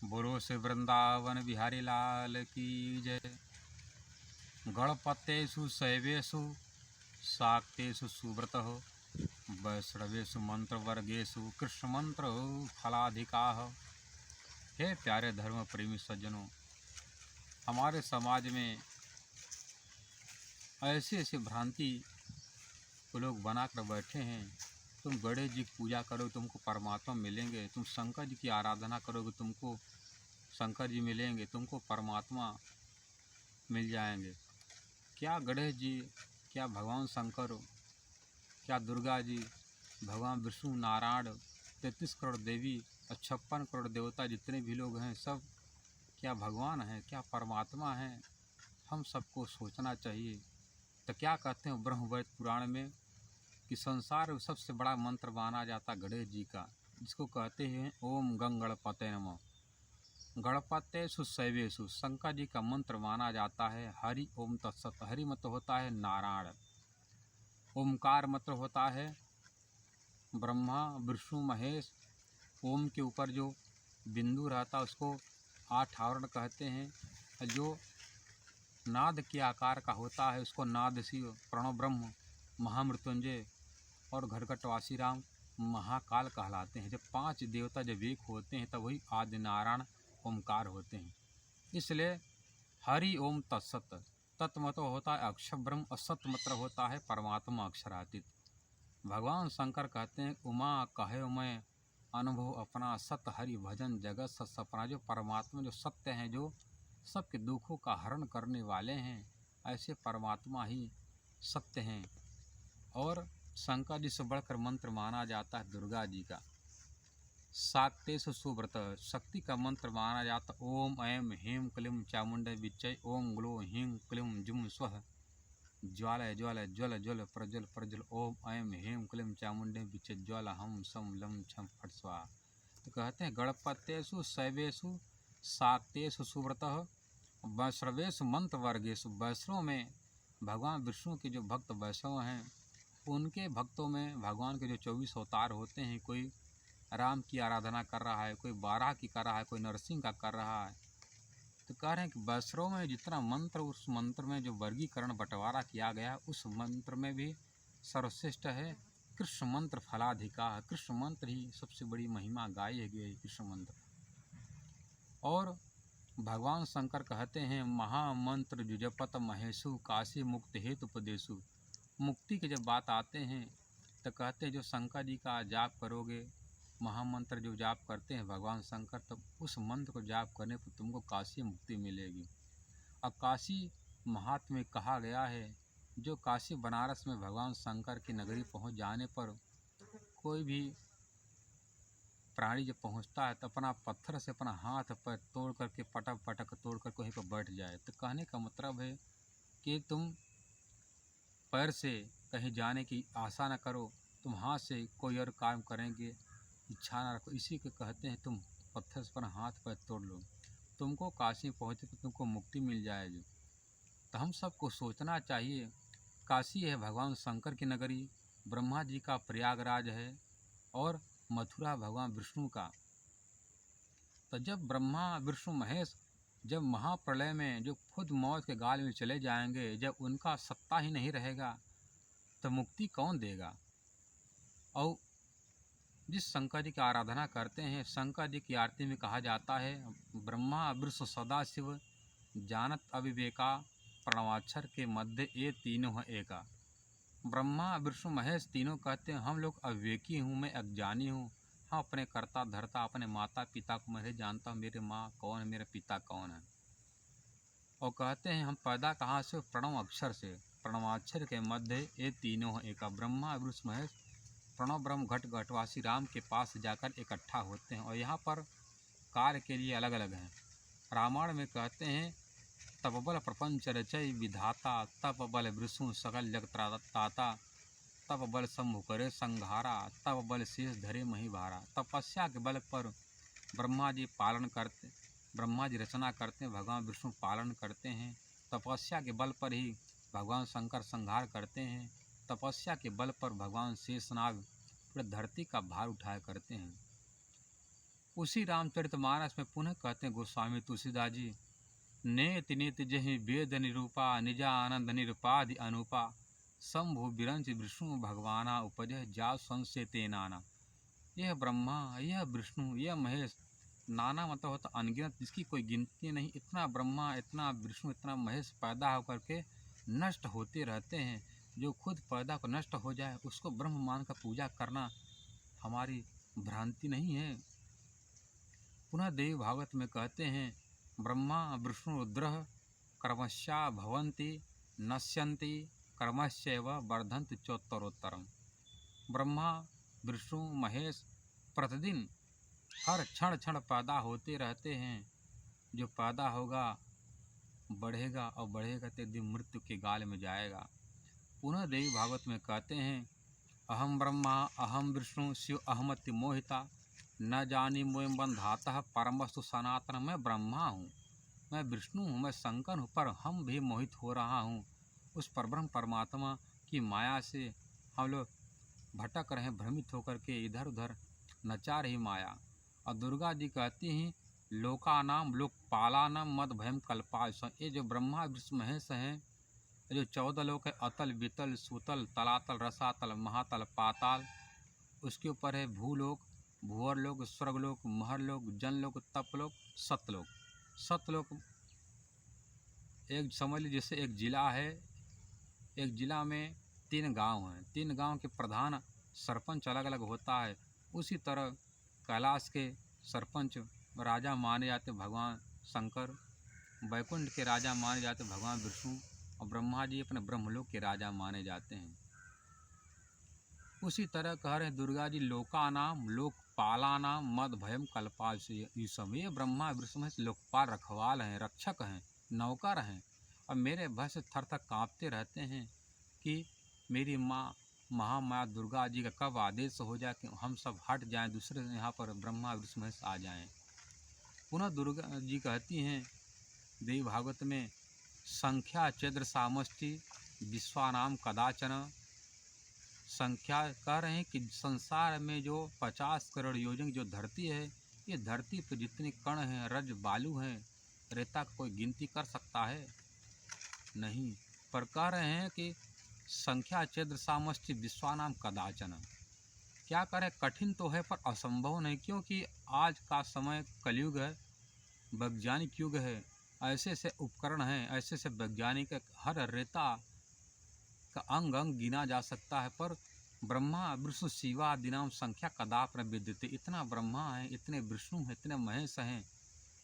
बोलो से वृंदावन बिहारी लाल की जय। गणपतेषु शैवेषु शाक्तेषु सुव्रतः वैष्णवेषु मंत्रवर्गेषु कृष्ण मंत्र फलाधिकाः। हे प्यारे धर्म प्रेमी सज्जनों, हमारे समाज में ऐसी ऐसी भ्रांति को लोग बना कर बैठे हैं। तुम गणेश जी की पूजा करो तुमको परमात्मा मिलेंगे, तुम शंकर जी की आराधना करोगे तुमको शंकर जी मिलेंगे, तुमको परमात्मा मिल जाएंगे। क्या गणेश जी, क्या भगवान शंकर, क्या दुर्गा जी, भगवान विष्णु नारायण, 33 करोड़ देवी और 56 करोड़ देवता जितने भी लोग हैं सब क्या भगवान हैं, क्या परमात्मा हैं? हम सबको सोचना चाहिए। तो क्या कहते हैं ब्रह्मवेद पुराण में कि संसार में सबसे बड़ा मंत्र माना जाता गणेश जी का, जिसको कहते हैं ओम गंग गणपते नमः। गणपतेषु शैवेषु शंकर जी का मंत्र माना जाता है हरि ओम तत्सत। हरि मतलब होता है नारायण, ओमकार मतलब होता है ब्रह्मा विष्णु महेश। ओम के ऊपर जो बिंदु रहता है उसको आठ आवरण कहते हैं। जो नाद के आकार का होता है उसको नाद शिव, प्रणव ब्रह्म, महामृत्युंजय और घरघटवासी राम महाकाल कहलाते हैं। जब 5 देवता जब एक होते हैं तब वही आदि नारायण ओमकार होते हैं। इसलिए हरि ओम तत्सत। तत् मतलब होता है अक्षर ब्रह्म और सत मतलब होता है परमात्मा अक्षरातीत। भगवान शंकर कहते हैं उमा कहे मैं अनुभव अपना, सत हरि भजन जगत सत सपना। जो परमात्मा जो सत्य हैं, जो सबके दुखों का हरण करने वाले हैं, ऐसे परमात्मा ही सत्य हैं। और शंकर जी से बढ़कर मंत्र माना जाता है दुर्गा जी का शाक्तेषु सुव्रत। शक्ति का मंत्र माना जाता ओम ऐं ह्रीं क्लीं चामुंडे विच्चय ओम ग्लो ह्रीं क्लीं जुम स्वः ज्वालय ज्वालय ज्वल ज्वल प्रज्वल प्रज्वल ओम ऐं ह्रीं क्लीं चामुंडे विच्चय ज्वाला हम सम लम छम फट स्वाहा। तो कहते हैं गणपतेषु शैवेषु शाक्तेषु सुव्रतः वैष्णवेषु मंत्र वर्गेषु। वैष्णव में भगवान विष्णु के जो भक्त वैष्णव हैं उनके भक्तों में भगवान के जो 24 अवतार होते हैं, कोई राम की आराधना कर रहा है, कोई बारह की कर रहा है, कोई नरसिंह का कर रहा है। तो कह रहे हैं कि वैष्णव में जितना मंत्र, उस मंत्र में जो वर्गीकरण बंटवारा किया गया उस मंत्र में भी सर्वश्रेष्ठ है कृष्ण मंत्र फलाधिका। कृष्ण मंत्र ही सबसे बड़ी महिमा गाई गई है कृष्ण मंत्र। और भगवान शंकर कहते हैं महामंत्र जुजपत महेशु काशी मुक्ति हेतु उपदेशु। मुक्ति की जब बात आते हैं तो कहते हैं जो शंकर जी का जाप करोगे, महामंत्र जो जाप करते हैं भगवान शंकर, तब उस मंत्र को जाप करने पर तुमको काशी मुक्ति मिलेगी। और काशी महात्म्य में कहा गया है जो काशी बनारस में भगवान शंकर की नगरी पहुंच जाने पर कोई भी प्राणी जब पहुंचता है तो अपना पत्थर से अपना हाथ पैर तोड़ करके पटक पटक तोड़ कर कहीं पर बैठ जाए। तो कहने का मतलब है कि तुम पैर से कहीं जाने की आशा न करो, तुम हाथ से कोई और काम करेंगे इच्छा न रखो। इसी को कहते हैं तुम पत्थर से अपना हाथ पैर तोड़ लो, तुमको काशी पहुँचे तो तुमको मुक्ति मिल जाएगी। तो हम सबको सोचना चाहिए, काशी है भगवान शंकर की नगरी, ब्रह्मा जी का प्रयागराज है और मथुरा भगवान विष्णु का। तो जब ब्रह्मा विष्णु महेश जब महाप्रलय में जो खुद मौत के गाल में चले जाएंगे, जब उनका सत्ता ही नहीं रहेगा तो मुक्ति कौन देगा? और जिस शंकर जी की आराधना करते हैं, शंकर जी की आरती में कहा जाता है ब्रह्मा विष्णु सदा शिव जानत अविवेका प्रणवाक्षर के मध्य ये तीनों है एका। ब्रह्मा विष्णु महेश तीनों कहते हैं हम लोग अविवेकी हूँ, मैं अज्ञानी हूँ, हम अपने कर्ता धर्ता अपने माता पिता को मैं नहीं जानता हूँ, मेरे माँ कौन है, मेरे पिता कौन है। और कहते हैं हम पैदा कहाँ से? प्रणव अक्षर से, प्रणवाक्षर के मध्य ये तीनों हैं एका। ब्रह्मा विष्णु महेश प्रणव ब्रह्म घट घटवासी राम के पास जाकर इकट्ठा होते हैं और यहाँ पर कार्य के लिए अलग अलग हैं। रामायण में कहते हैं तब बल प्रपंच रचय विधाता, तब बल विष्णु सकल जगत्राता, तब बल शंभु करे संघारा, तब बल शेष धरे मही भारा। तपस्या के बल पर ब्रह्मा जी पालन करते, ब्रह्मा जी रचना करते हैं, भगवान विष्णु पालन करते हैं। तपस्या के बल पर ही भगवान शंकर संहार करते हैं। तपस्या के बल पर भगवान शेषनाग पूरे धरती का भार उठाया करते हैं। उसी रामचरितमानस में पुनः कहते हैं गोस्वामी तुलसीदास जी, नेति नेति जहि वेद निरूपा निजा आनंद निरुपाधि अनुपा शंभु बिरंच विष्णु भगवाना उपजह जा संशय ते नाना। यह ब्रह्मा, यह विष्णु, यह महेश, नाना मतलब होता अनगिनत, जिसकी कोई गिनती नहीं। इतना ब्रह्मा, इतना विष्णु, इतना महेश पैदा होकर के नष्ट होते रहते हैं। जो खुद पैदा को नष्ट हो जाए उसको ब्रह्म मान कर पूजा करना हमारी भ्रांति नहीं है। पुनः देवी भागवत में कहते हैं, ब्रह्मा विष्णु रुद्र कर्मश्या भवन्ति नश्यन्ति कर्मश्चैव वर्धन्ति चोत्तरोत्तरम। ब्रह्मा विष्णु महेश प्रतिदिन हर क्षण क्षण पैदा होते रहते हैं। जो पैदा होगा बढ़ेगा और बढ़ेगा तो दिन मृत्यु के गाल में जाएगा। पुनः देवी भागवत में कहते हैं, अहम ब्रह्मा अहम विष्णु शिव अहमति मोहिता न जानी मोयम बंधाता परम वस्तु सनातन। मैं ब्रह्मा हूँ, मैं विष्णु हूँ, मैं शंकर हूँ, पर हम भी मोहित हो रहा हूँ। उस परब्रह्म परमात्मा की माया से हम लोग भटक रहे हैं, भ्रमित होकर के इधर उधर नचा रही माया। और दुर्गा जी कहती हैं, लोकानाम लोकपालानाम मद भयम कल्पाश। ये जो ब्रह्मा विष्णु महेश हैं, जो 14 लोक है, अतल वितल सुतल तलातल रसातल महातल पाताल, उसके ऊपर है भूलोक भूअरलोक स्वर्गलोक महरलोक जनलोक तपलोक सतलोक। सतलोक एक समझ लीजिए जैसे एक जिला है, एक जिला में 3 गांव हैं, 3 गांव के प्रधान सरपंच अलग अलग होता है। उसी तरह कैलाश के सरपंच राजा माने जाते भगवान शंकर, वैकुंठ के राजा माने जाते भगवान विष्णु, और ब्रह्मा जी अपने ब्रह्मलोक के राजा माने जाते हैं। उसी तरह कह रहे हैं दुर्गा जी, लोकानाम लोकपालानाम मद भयम कल्पाल से। ये समय ब्रह्मा विष्णु लोकपाल रखवाल हैं, रक्षक हैं, नौकर हैं, और मेरे भय से थर थर काँपते रहते हैं कि मेरी माँ महामाया दुर्गा जी का कब आदेश हो जाए कि हम सब हट जाएं, दूसरे यहाँ पर ब्रह्मा विष्णु महेश आ जाएं। पुनः दुर्गा जी कहती हैं देवी भागवत में, संख्या चेद्र सामष्टि विश्वानाम कदाचन। संख्या कह रहे हैं कि संसार में जो 50 करोड़ योजन जो धरती है, ये धरती पर जितने कण हैं, रज बालू हैं, रेता का कोई गिनती कर सकता है नहीं। पर कह रहे हैं कि संख्या चेद्र सामष्टि विश्वानाम कदाचन। क्या करें, कठिन तो है पर असंभव नहीं, क्योंकि आज का समय कलयुग है, वैज्ञानिक युग है। ऐसे ऐसे उपकरण हैं, ऐसे ऐसे वैज्ञानिक, हर रेता का अंग अंग गिना जा सकता है। पर ब्रह्मा विष्णु शिवादि नाम संख्या कदाप न विद्यते। इतना ब्रह्मा है, इतने विष्णु हैं, इतने महेश हैं,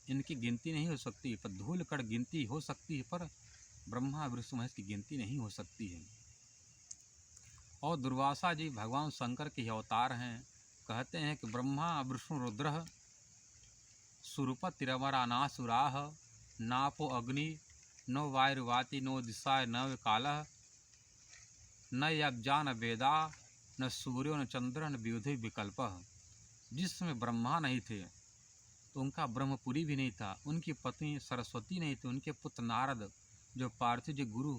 इनकी गिनती नहीं हो सकती। पर धूल कण गिनती हो सकती है, पर ब्रह्मा विष्णु महेश की गिनती नहीं हो सकती है। और दुर्वासा जी भगवान शंकर के अवतार हैं। कहते हैं कि ब्रह्मा विष्णु रुद्र सुरूपतिरमरा नासुराह नापो अग्नि नो वायुर्वाति नो दिशाय न कालः न यज्ञान वेदा न सूर्यो न चंद्र न वियुधि विकल्प। जिस समय ब्रह्मा नहीं थे तो उनका ब्रह्मपुरी भी नहीं था, उनकी पत्नी सरस्वती नहीं थी, उनके पुत्र नारद जो पार्थिव जो गुरु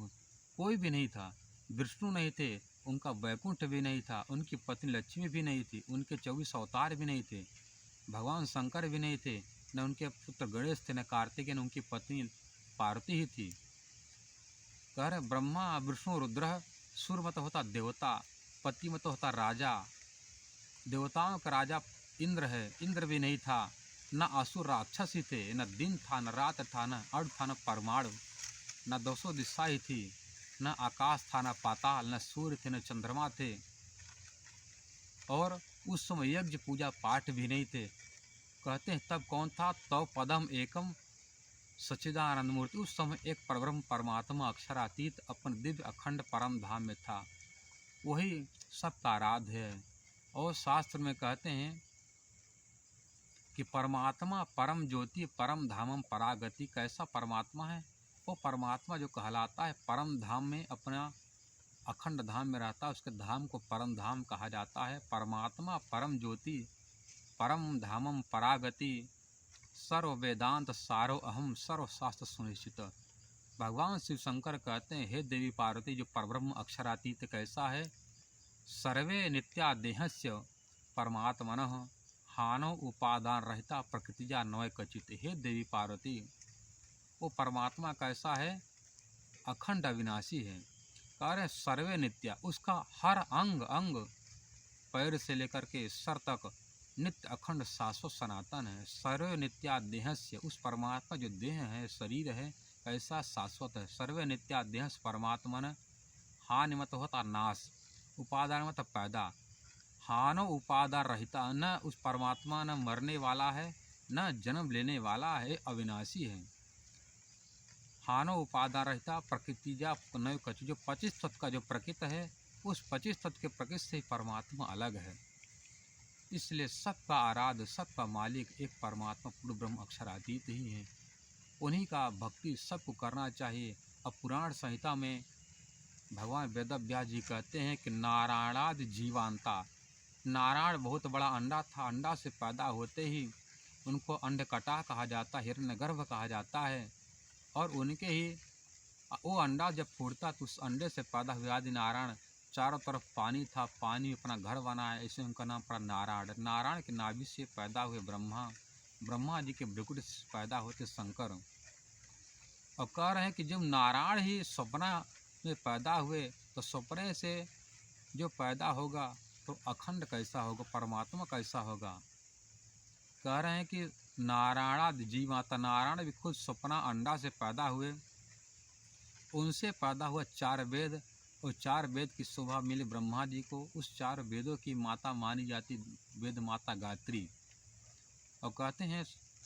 कोई भी नहीं था, विष्णु नहीं थे, उनका वैकुंठ भी नहीं था, उनकी पत्नी लक्ष्मी भी नहीं थी, उनके 24 अवतार भी नहीं थे, भगवान शंकर भी नहीं थे, न उनके पुत्र गणेश थे, न कार्तिकेय, न उनकी पत्नी पार्वती ही थी। कह रहे ब्रह्मा विष्णु रुद्र, सुर मत होता देवता, पति मत होता राजा, देवताओं का राजा इंद्र है, इंद्र भी नहीं था, न असुर राक्षस ही थे, न दिन था न रात था, न अर्ध था न परमाणु, न 200 दिशा ही थी, न आकाश था न पाताल, न सूर्य थे न चंद्रमा थे। और उस समय यज्ञ पूजा पाठ भी नहीं थे। कहते हैं तब कौन था, तव पदम एकम सच्चिदानंद मूर्ति। उस समय एक परब्रह्म परमात्मा अक्षरातीत अपन दिव्य अखंड परम धाम में था, वही सबका आराध्य है। और शास्त्र में कहते हैं कि परमात्मा परम ज्योति परम धामम परागति। कैसा परमात्मा है वो परमात्मा जो कहलाता है परम धाम में, अपना अखंड धाम में रहता है, उसके धाम को परम धाम कहा जाता है। परमात्मा परम ज्योति परम धामम परागति सर्व वेदांत सारो अहम सर्व शास्त्र सुनिश्चित। भगवान शिव शंकर कहते हैं, हे देवी पार्वती जो परब्रह्म अक्षरातीत कैसा है, सर्वे नित्या देहस्य परमात्मनः हानो उपादान रहता प्रकृतिजा नवय कचित। हे देवी पार्वती, वो परमात्मा कैसा है? अखंड अविनाशी है। कह रहे सर्वे नित्या, उसका हर अंग अंग पैर से लेकर के सर तक नित्य अखंड शाश्वत सनातन है। सर्वे नित्या देहस्य, उस परमात्मा जो देह है, शरीर है, कैसा शाश्वत है। सर्वे नित्या देहस परमात्मन हानि मत होता नाश, उपादान मत पैदा। हानो उपादान रहता, न उस परमात्मा न मरने वाला है न जन्म लेने वाला है, अविनाशी है। हानो उपादान रहता प्रकृतिजा नव कच, जो 25 तत्व का जो प्रकृति है, उस 25 तत्व के प्रकृति से परमात्मा अलग है। इसलिए सबका आराध्य, सबका मालिक एक परमात्मा पूर्ण ब्रह्म अक्षरातीत ही है। उन्हीं का भक्ति सबको करना चाहिए। अब पुराण संहिता में भगवान वेदव्यास जी कहते हैं कि नारायणादि जीवांता, नारायण बहुत बड़ा अंडा था, अंडा से पैदा होते ही उनको अंडकटा कहा जाता है, हिरण्यगर्भ कहा जाता है। और उनके ही वो अंडा जब फूटता तो उस अंडे से पैदा हुए आदि नारायण। चारों तरफ पानी था, पानी में अपना घर बनाया, ऐसे उनका नाम पड़ा नारायण। नारायण के नाभि से पैदा हुए ब्रह्मा, ब्रह्मा जी के भ्रुकुट से पैदा होते शंकर। और कह रहे हैं कि जब नारायण ही सपना में पैदा हुए तो सपने से जो पैदा होगा तो अखंड कैसा होगा, परमात्मा कैसा होगा। कह रहे हैं कि नारायणादि जीवाता, नारायण भी खुद सपना अंडा से पैदा हुए, उनसे पैदा हुआ 4 वेद, और 4 वेद की शोभा मिली ब्रह्मा जी को। उस 4 वेदों की माता मानी जाती वेद माता गायत्री। और कहते हैं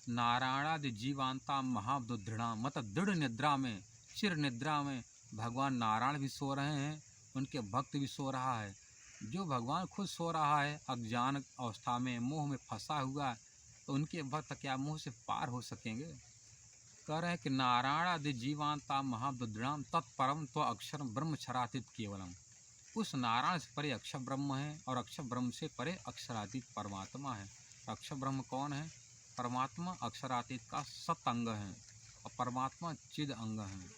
नारायणादि जीवांता महादुदृढ़ा, मतलब दृढ़ निद्रा में, चिर निद्रा में भगवान नारायण भी सो रहे हैं, उनके भक्त भी सो रहा है। जो भगवान खुद सो रहा है अज्ञान अवस्था में, मोह में फंसा हुआ, तो उनके भक्त क्या मोह से पार हो सकेंगे। कह रहे हैं कि नारायणादि जीवांता महादुद्राम तत्परम तो अक्षर ब्रह्म क्षरातीत केवलम। उस नारायण से परे अक्षर ब्रह्म है, और अक्षर ब्रह्म से परे अक्षरातीत परमात्मा है। अक्षर ब्रह्म कौन है? परमात्मा अक्षरातीत का सत अंग है, और परमात्मा चिद अंग है।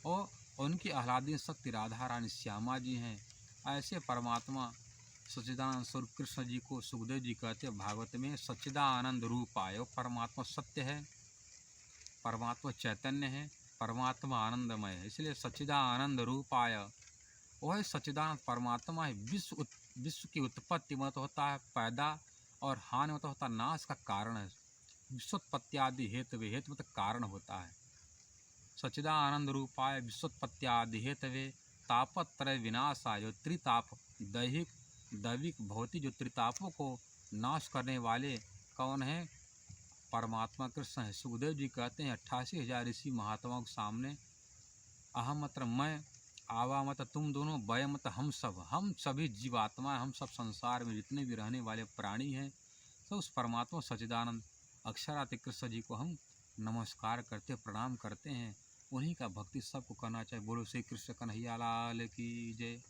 और उनकी आह्लादीन शक्ति राधा रानी श्यामा जी हैं। ऐसे परमात्मा सच्चिदानंद स्वरूप कृष्ण जी को सुखदेव जी कहते हैं भागवत में, सच्चिदानंद रूप आए। वो परमात्मा सत्य है, परमात्मा चैतन्य है, परमात्मा आनंदमय है, इसलिए सच्चिदानंद रूप आया। वह सच्चिदानंद परमात्मा है। विश्व की उत्पत्ति मत होता है पैदा, और हानि मत होता नाश का कारण है। विश्वोत्पत्त्यादि हेतवे, हेतु मतलब कारण होता है। सच्चिदानंद रूपाय विश्वोत्पत्त्यादि हेतवे तापत्रय विनाशाय, त्रिताप दैहिक दैविक भौतिक जो त्रितापों को नाश करने वाले कौन है? परमात्मा कृष्ण है। सुखदेव जी कहते हैं 88,000 ऋषि महात्माओं के सामने अहम मतलब मैं, आवा मत तुम दोनों, वय मत हम सब, हम सभी जीवात्मा, हम सब संसार में जितने भी रहने वाले प्राणी हैं, तो उस परमात्मा सच्चिदानंद अक्षरातीत कृष्ण जी को हम नमस्कार करते, प्रणाम करते हैं। उन्हीं का भक्ति सबको करना चाहिए। बोलो श्री कृष्ण कन्हैया लाल की जय।